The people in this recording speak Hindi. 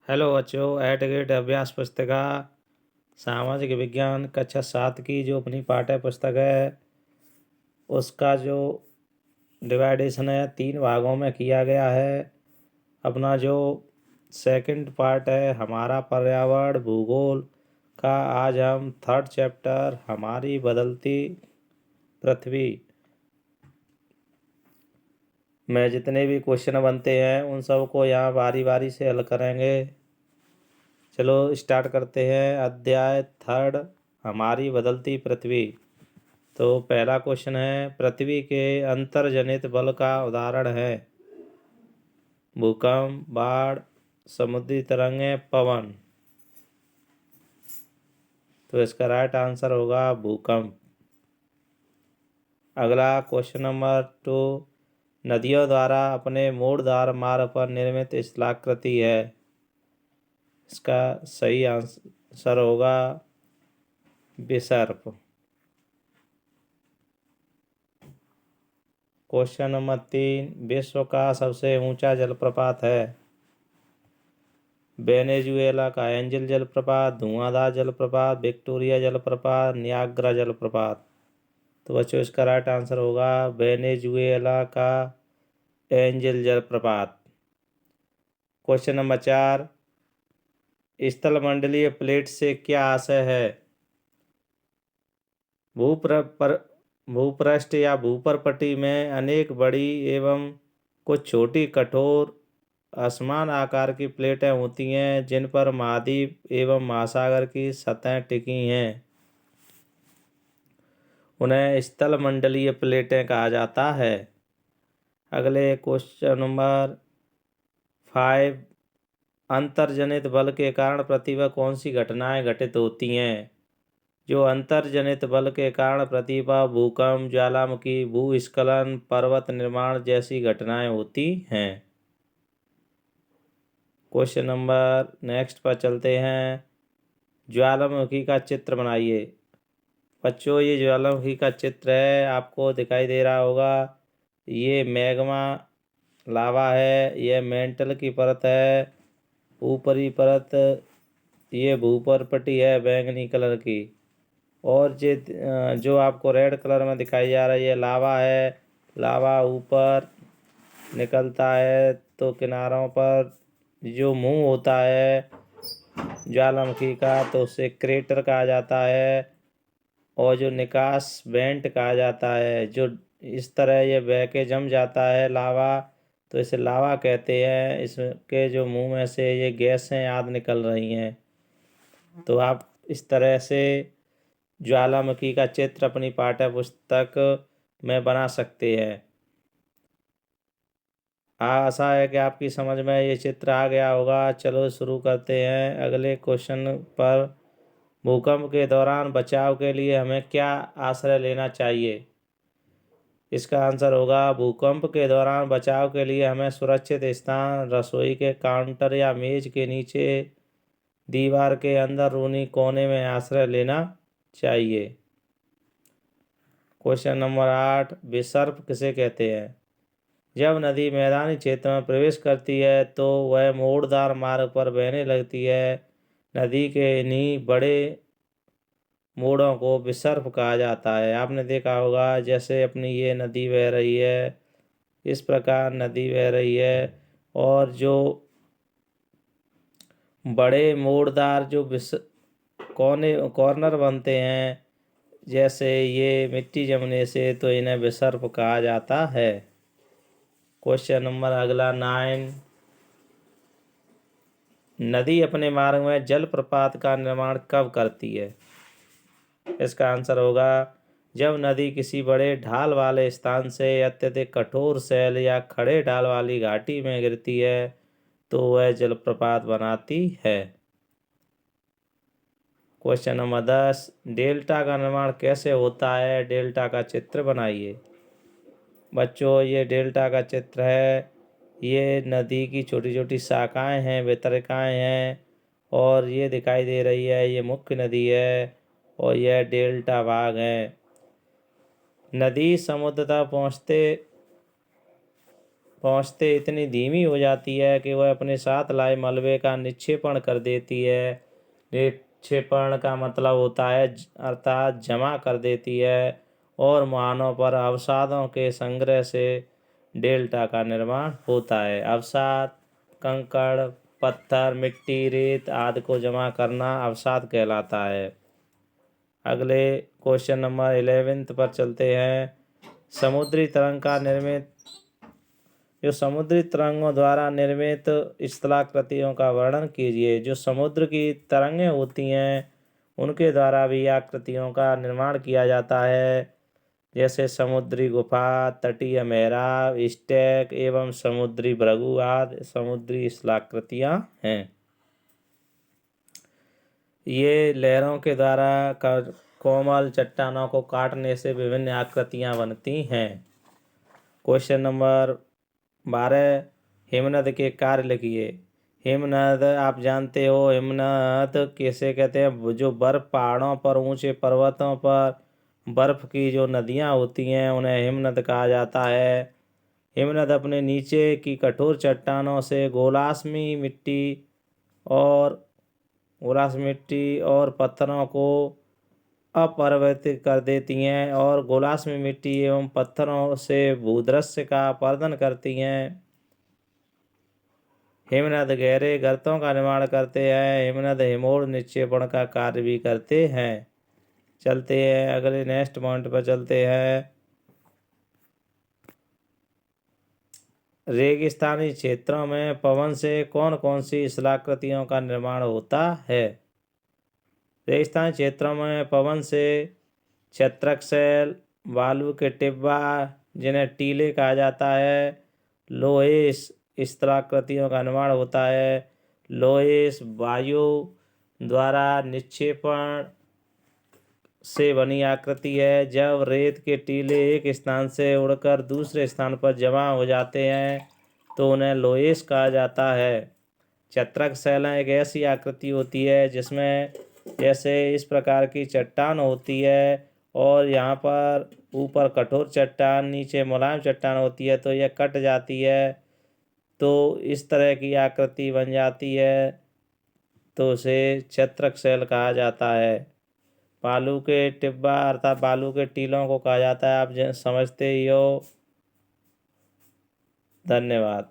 हेलो बच्चों, एट गेट अभ्यास पुस्तिका सामाजिक विज्ञान कक्षा 7 की जो अपनी पाठ्य पुस्तक है उसका जो डिवाइडेशन है 3 भागों में किया गया है। अपना जो सेकंड पार्ट है हमारा पर्यावरण भूगोल का, आज हम थर्ड चैप्टर हमारी बदलती पृथ्वी में जितने भी क्वेश्चन बनते हैं उन सबको यहाँ बारी बारी से हल करेंगे। चलो स्टार्ट करते हैं। अध्याय थर्ड हमारी बदलती पृथ्वी। तो पहला क्वेश्चन है, पृथ्वी के अंतर्जनित बल का उदाहरण है भूकंप, बाढ़, समुद्री तरंगें, पवन। तो इसका राइट आंसर होगा भूकंप। अगला क्वेश्चन नंबर 2, नदियों द्वारा अपने मूलधार मार्ग पर निर्मित स्थलाकृति है। इसका सही आंसर होगा विसर्प। क्वेश्चन नंबर 3, विश्व का सबसे ऊंचा जलप्रपात है। वेनेजुएला का एंजल जलप्रपात, धुआंधार जलप्रपात, विक्टोरिया जलप्रपात, नियाग्रा जलप्रपात। तो बच्चों इसका राइट आंसर होगा वेनेजुएला का एंजल जलप्रपात। क्वेश्चन नंबर 4, स्थलमंडलीय प्लेट से क्या आशय है। भूपृष्ठ या भूपरपटी में अनेक बड़ी एवं कुछ छोटी कठोर असमान आकार की प्लेटें होती हैं जिन पर महाद्वीप एवं महासागर की सतहें टिकी हैं। उन्हें स्थलमंडलीय प्लेटें कहा जाता है। अगले क्वेश्चन नंबर 5, अंतर्जनित बल के कारण पृथ्वी पर कौन सी घटनाएं घटित होती हैं। जो अंतर्जनित बल के कारण पृथ्वी पर भूकंप, ज्वालामुखी, भूस्खलन, पर्वत निर्माण जैसी घटनाएं होती हैं। क्वेश्चन नंबर नेक्स्ट पर चलते हैं। ज्वालामुखी का चित्र बनाइए। बच्चों ये ज्वालामुखी का चित्र है, आपको दिखाई दे रहा होगा। ये मैग्मा लावा है, यह मेंटल की परत है, ऊपरी परत ये भूपरपटी है बैंगनी कलर की, और जो आपको रेड कलर में दिखाई जा रहा है ये लावा है। लावा ऊपर निकलता है तो किनारों पर जो मुंह होता है ज्वालामुखी का तो उसे क्रेटर कहा जाता है, और जो निकास वेंट कहा जाता है। जो इस तरह ये बह के जम जाता है लावा तो इसे लावा कहते हैं। इसके जो मुंह में से ये गैसें आदि निकल रही हैं। तो आप इस तरह से ज्वालामुखी का चित्र अपनी पाठ्य पुस्तक में बना सकते हैं। आशा है कि आपकी समझ में ये चित्र आ गया होगा। चलो शुरू करते हैं अगले क्वेश्चन पर। भूकंप के दौरान बचाव के लिए हमें क्या आश्रय लेना चाहिए। इसका आंसर होगा भूकंप के दौरान बचाव के लिए हमें सुरक्षित स्थान, रसोई के काउंटर या मेज के नीचे, दीवार के अंदर रूनी कोने में आश्रय लेना चाहिए। क्वेश्चन नंबर 8, विसर्प किसे कहते हैं। जब नदी मैदानी क्षेत्र में प्रवेश करती है तो वह मोड़दार मार्ग पर बहने लगती है। नदी के इन्हीं बड़े मोड़ों को विसर्प कहा जाता है। आपने देखा होगा जैसे अपनी ये नदी बह रही है, इस प्रकार नदी बह रही है, और जो बड़े मोड़दार जो कॉर्नर बनते हैं जैसे ये मिट्टी जमने से, तो इन्हें विसर्प कहा जाता है। क्वेश्चन नंबर अगला 9, नदी अपने मार्ग में जलप्रपात का निर्माण कब करती है। इसका आंसर होगा जब नदी किसी बड़े ढाल वाले स्थान से अत्यधिक कठोर शैल या खड़े ढाल वाली घाटी में गिरती है तो वह जलप्रपात बनाती है। क्वेश्चन नंबर 10, डेल्टा का निर्माण कैसे होता है। डेल्टा का चित्र बनाइए। बच्चों ये डेल्टा का चित्र है। ये नदी की छोटी छोटी शाखाएं हैं, वितरकाएं हैं, और ये दिखाई दे रही है ये मुख्य नदी है, और यह डेल्टा भाग है। नदी समुद्र तक पहुँचते पहुँचते इतनी धीमी हो जाती है कि वह अपने साथ लाए मलबे का निक्षेपण कर देती है। निक्षेपण का मतलब होता है अर्थात जमा कर देती है, और मुहानों पर अवसादों के संग्रह से डेल्टा का निर्माण होता है। अवसाद कंकड़, पत्थर, मिट्टी, रेत आदि को जमा करना अवसाद कहलाता है। अगले क्वेश्चन नंबर 11 पर चलते हैं। समुद्री तरंग का निर्मित जो समुद्री तरंगों द्वारा निर्मित स्थलाकृतियों का वर्णन कीजिए। जो समुद्र की तरंगें होती हैं उनके द्वारा भी आकृतियों का निर्माण किया जाता है, जैसे समुद्री गुफा, तटीय मेहराब, स्टैक एवं समुद्री भृगु आदि समुद्री स्थलाकृतियाँ हैं। ये लहरों के द्वारा कोमल चट्टानों को काटने से विभिन्न आकृतियाँ बनती हैं। क्वेश्चन नंबर 12, हिमनद के कार्य लिखिए। हिमनद आप जानते हो, हिमनद कैसे कहते हैं? जो बर्फ पहाड़ों पर, ऊंचे पर्वतों पर बर्फ की जो नदियां होती हैं उन्हें हिमनद कहा जाता है। हिमनद अपने नीचे की कठोर चट्टानों से गोलाश्मी मिट्टी और पत्थरों को अपरिवर्तित कर देती हैं और गोलाश्मी मिट्टी एवं पत्थरों से भूदृश्य का अपरदन करती हैं। हिमनद गहरे गर्तों का निर्माण करते हैं। हिमनद हिमोड़ निक्षेपण का कार्य भी करते हैं। चलते हैं अगले नेक्स्ट पॉइंट पर चलते हैं। रेगिस्तानी क्षेत्रों में पवन से कौन कौन सी स्थलाकृतियों का निर्माण होता है? रेगिस्तानी क्षेत्रों में पवन से छत्रक बालू के टिब्बा जिन्हें टीले कहा जाता है, लोहेश स्थलाकृतियों का निर्माण होता है। लोहेश वायु द्वारा निक्षेपण से बनी आकृति है। जब रेत के टीले एक स्थान से उड़कर दूसरे स्थान पर जमा हो जाते हैं तो उन्हें लोहेश कहा जाता है। छत्रक शैला एक ऐसी आकृति होती है जिसमें जैसे इस प्रकार की चट्टान होती है और यहाँ पर ऊपर कठोर चट्टान, नीचे मुलायम चट्टान होती है, तो यह कट जाती है तो इस तरह की आकृति बन जाती है, तो उसे छत्रक शैल कहा जाता है। बालू के टिब्बा अर्थात बालू के टीलों को कहा जाता है। आप समझते ही हो। धन्यवाद।